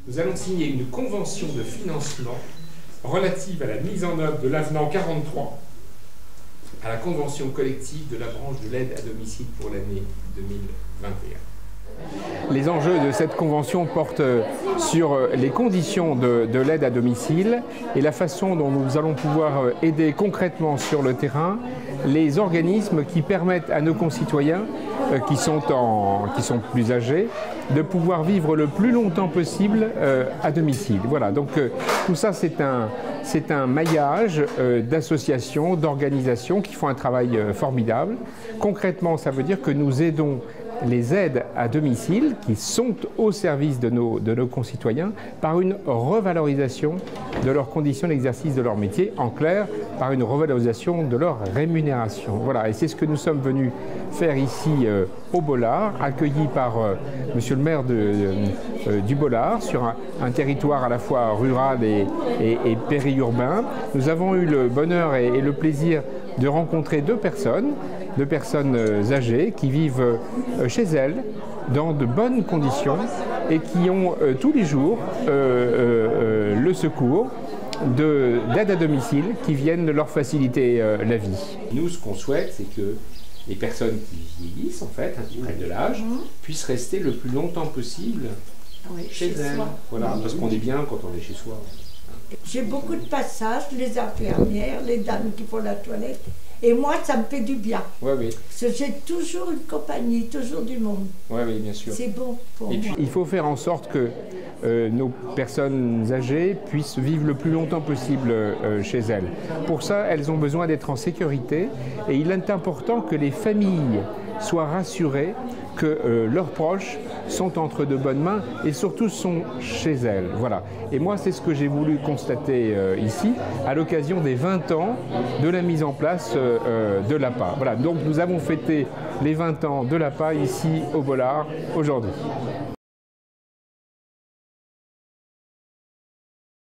nous allons signer une convention de financement relative à la mise en œuvre de l'avenant 43 à la convention collective de la branche de l'aide à domicile pour l'année 2021. Les enjeux de cette convention portent sur les conditions de l'aide à domicile et la façon dont nous allons pouvoir aider concrètement sur le terrain les organismes qui permettent à nos concitoyens qui sont plus âgés de pouvoir vivre le plus longtemps possible à domicile. Voilà, donc tout ça c'est un maillage d'associations, d'organisations qui font un travail formidable. Concrètement, ça veut dire que nous aidons les aides à domicile qui sont au service de nos concitoyens par une revalorisation de leurs conditions d'exercice de leur métier, en clair, par une revalorisation de leur rémunération. Voilà, et c'est ce que nous sommes venus faire ici au Bollard, accueillis par monsieur le maire du Bollard, sur un territoire à la fois rural et périurbain. Nous avons eu le bonheur et le plaisir de rencontrer deux personnes âgées qui vivent chez elles dans de bonnes conditions et qui ont tous les jours le secours d'aide à domicile qui viennent leur faciliter la vie. Nous, ce qu'on souhaite, c'est que les personnes qui vieillissent, en fait, qui prennent de l'âge, puissent rester le plus longtemps possible chez elles. Voilà, parce qu'on est bien quand on est chez soi. J'ai beaucoup de passages, les infirmières, les dames qui font la toilette. Et moi, ça me fait du bien. Oui, oui. Parce que j'ai toujours une compagnie, toujours du monde. Oui, oui, bien sûr. C'est bon pour moi. Et puis, il faut faire en sorte que nos personnes âgées puissent vivre le plus longtemps possible chez elles. Pour ça, elles ont besoin d'être en sécurité. Et il est important que les familles soient rassurées que leurs proches sont entre de bonnes mains et surtout sont chez elles. Voilà. Et moi, c'est ce que j'ai voulu constater ici à l'occasion des 20 ans de la mise en place de l'APA. Voilà. Donc nous avons fêté les 20 ans de l'APA ici au Bollard aujourd'hui.